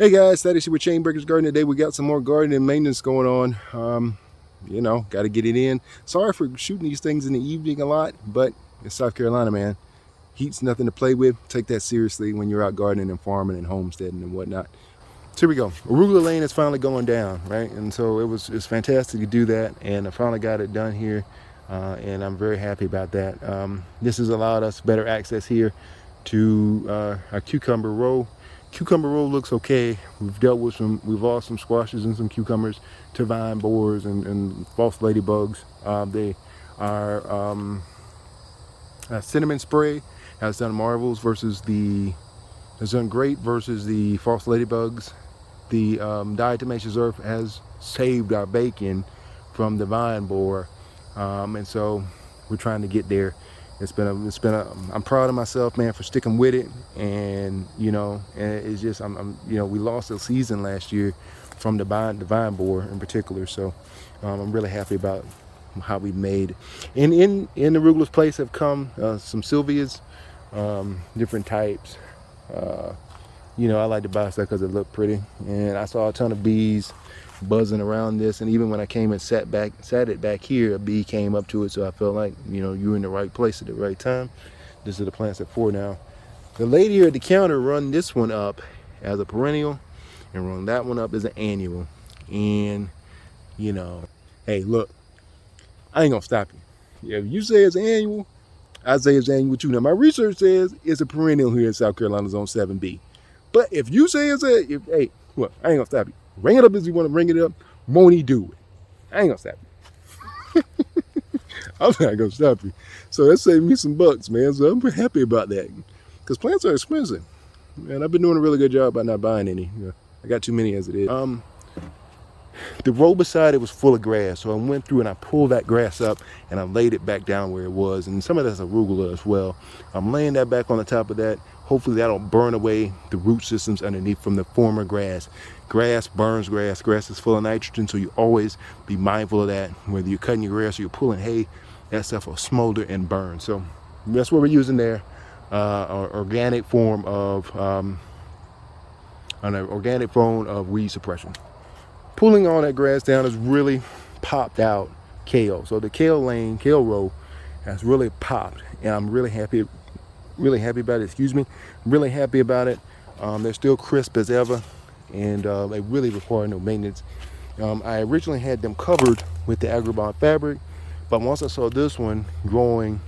Hey guys, Status here with Chainbreakers Garden. Today we got some more gardening and maintenance going on. Got to get it in. Sorry for shooting these things in the evening a lot, but it's South Carolina, man. Heat's nothing to play with. Take that seriously when you're out gardening and farming and homesteading and whatnot. So here we go. Arugula lane is finally going down, right? And so it's fantastic to do that, and I finally got it done here, and I'm very happy about that. This has allowed us better access here to our cucumber row. Cucumber row looks okay. We've lost some squashes and some cucumbers to vine borers and false ladybugs. Cinnamon spray has done marvels has done great versus the false ladybugs. The diatomaceous earth has saved our bacon from the vine borer, and so we're trying to get there. I'm proud of myself, man, for sticking with it, and it's just we lost a season last year from the vine borer in particular, so I'm really happy about how we made. In the arugula's place have come some salvias, different types. I like to buy stuff because it looked pretty, and I saw a ton of bees buzzing around this, and even when I came and sat it back here, a bee came up to it, so I felt like you're in the right place at the right time. This is the plants at 4 now. The lady here at the counter run this one up as a perennial and run that one up as an annual, and hey, look, I ain't gonna stop you. If you say it's annual, I say it's annual too. Now my research says it's a perennial here in South Carolina Zone 7B, but if you say hey, look, I ain't gonna stop you. Ring it up as you want to ring it up. Won't he do it? I ain't gonna stop you. I'm not gonna stop you. So that saved me some bucks, man. So I'm pretty happy about that, because plants are expensive, and I've been doing a really good job by not buying any. I got too many as it is. The row beside it was full of grass, so I went through and I pulled that grass up and I laid it back down where it was, and some of that's arugula as well. I'm laying that back on the top of that. Hopefully that'll burn away the root systems underneath from the former grass. Grass burns grass. Grass is full of nitrogen, so you always be mindful of that. Whether you're cutting your grass or you're pulling hay, that stuff will smolder and burn. So that's what we're using there. Organic form of weed suppression. Pulling all that grass down has really popped out kale. So the kale row has really popped, and I'm really happy about it. I'm really happy about it. They're still crisp as ever, and they really require no maintenance. I originally had them covered with the agribond fabric, but once I saw this one growing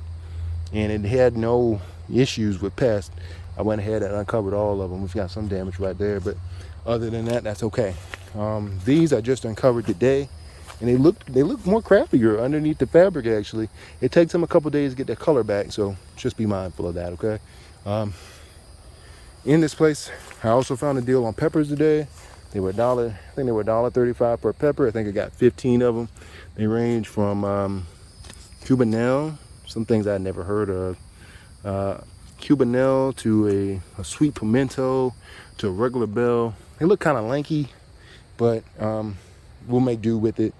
and it had no issues with pests, I went ahead and uncovered all of them. We've got some damage right there, but other than that, that's okay. These I just uncovered today, and they look more crappier underneath the fabric. Actually, it takes them a couple days to get their color back, so just be mindful of that, okay? In this place, I also found a deal on peppers today. They were I think they were $1.35 per pepper. I think I got 15 of them. They range from Cubanelle, some things I'd never heard of, Cubanelle to a sweet pimento to a regular bell. They look kind of lanky, but we'll make do with it.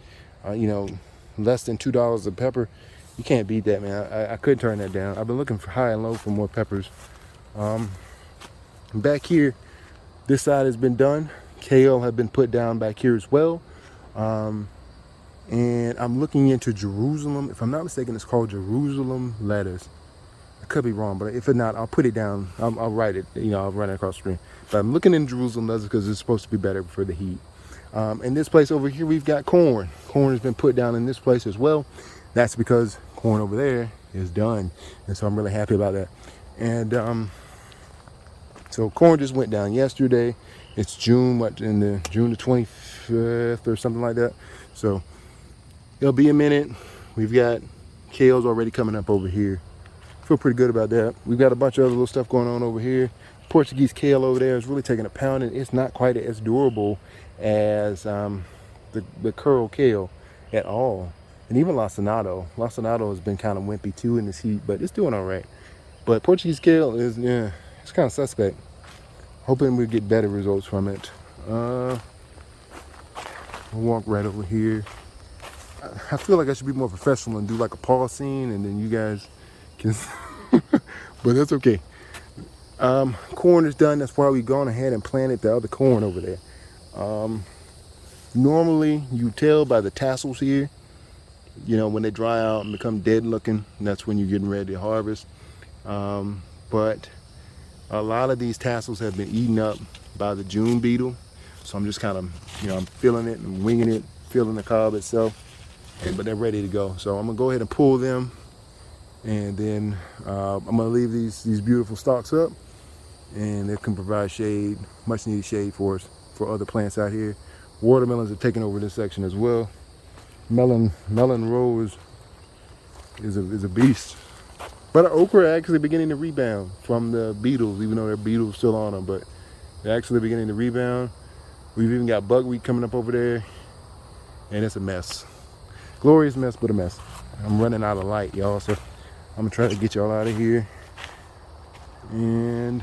Less than $2 a pepper. You can't beat that, man. I couldn't turn that down. I've been looking for high and low for more peppers. Back here, this side has been done. Kale has been put down back here as well. And I'm looking into Jerusalem. If I'm not mistaken, it's called Jerusalem lettuce. I could be wrong, but if not, I'll put it down. I'll write it. I'll run it across the screen. But I'm looking in Jerusalem lettuce because it's supposed to be better for the heat. In this place over here, we've got corn. Corn has been put down in this place as well. That's because corn over there is done, and so I'm really happy about that. And so corn just went down yesterday. It's June the 25th or something like that. So it'll be a minute. We've got kales already coming up over here. Feel pretty good about that. We've got a bunch of other little stuff going on over here. Portuguese kale over there is really taking a pounding. It's not quite as durable as the curl kale at all. And even lacinato has been kind of wimpy too in this heat, but it's doing all right. But Portuguese kale is, it's kind of suspect. Hoping we get better results from it. We'll walk right over here. I feel like I should be more professional and do like a pause scene, and then you guys can, but that's okay. Corn is done. That's why we've gone ahead and planted the other corn over there. Normally you tell by the tassels here, you know, when they dry out and become dead looking, that's when you're getting ready to harvest. But a lot of these tassels have been eaten up by the June beetle. So I'm just kind of, you know, I'm feeling it and winging it, feeling the cob itself, but they're ready to go. So I'm gonna go ahead and pull them, and then I'm gonna leave these beautiful stalks up, and they can provide shade, much needed shade for us, for other plants out here. Watermelons are taking over this section as well. Melon row is a beast. But our okra are actually beginning to rebound from the beetles, even though there are beetles still on them, but they're actually beginning to rebound. We've even got buckwheat coming up over there, and it's a mess. Glorious mess, but a mess. I'm running out of light, y'all, so I'm gonna try to get y'all out of here. And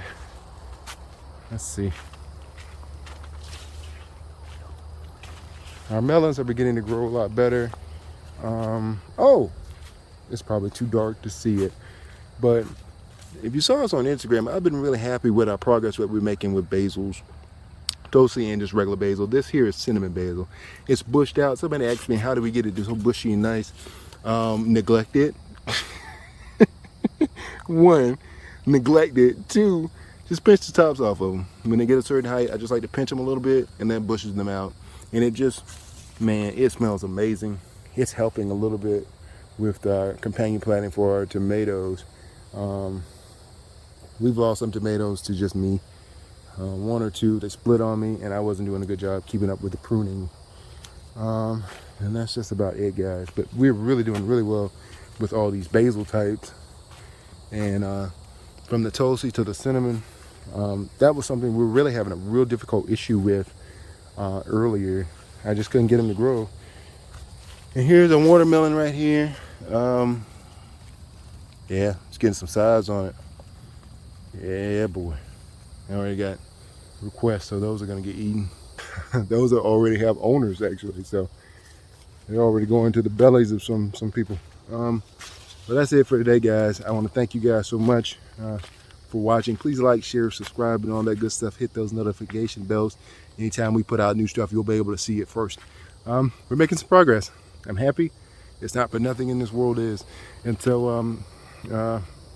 let's see. Our melons are beginning to grow a lot better. Oh, it's probably too dark to see it, but if you saw us on Instagram, I've been really happy with our progress that we're making with basils. Tulsi and just regular basil. This here is cinnamon basil. It's bushed out. Somebody asked me, how do we get it so bushy and nice? Neglect it. One, neglect it. Two, just pinch the tops off of them. When they get a certain height, I just like to pinch them a little bit and then bushes them out. And it just, man, it smells amazing. It's helping a little bit with companion planting for our tomatoes. We've lost some tomatoes to just me. One or two, they split on me, and I wasn't doing a good job keeping up with the pruning. And that's just about it, guys. But we're really doing really well with all these basil types. And from the Tulsi to the cinnamon, that was something we were really having a real difficult issue with earlier. I just couldn't get them to grow. And here's a watermelon right here. Yeah, it's getting some size on it. Yeah, boy. I already got requests, so those are gonna get eaten. Those already have owners, actually, so they're already going to the bellies of some people. But that's it for today, guys. I want to thank you guys so much for watching. Please like, share, subscribe, and all that good stuff. Hit those notification bells. Anytime we put out new stuff, you'll be able to see it first. We're making some progress. I'm happy. It's not, but nothing in this world is. And so,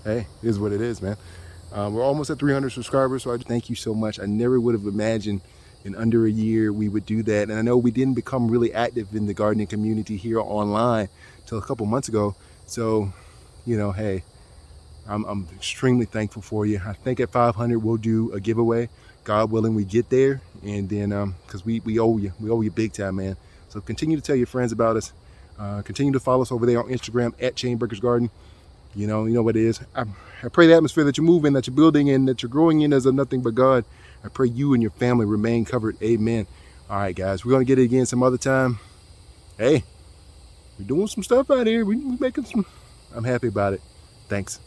hey, it is what it is, man. We're almost at 300 subscribers, so I thank you so much. I never would have imagined in under a year we would do that. And I know we didn't become really active in the gardening community here online until a couple months ago. So, you know, hey, I'm extremely thankful for you. I think at 500 we'll do a giveaway. God willing, we get there, and then because we owe you big time, man. So continue to tell your friends about us. Continue to follow us over there on Instagram at Chainbreakers Garden. You know what it is. I pray the atmosphere that you move in, that you're building in, that you're growing in as of nothing but God. I pray you and your family remain covered. Amen. All right, guys, we're going to get it again some other time. Hey, we're doing some stuff out here. We're making some. I'm happy about it. Thanks.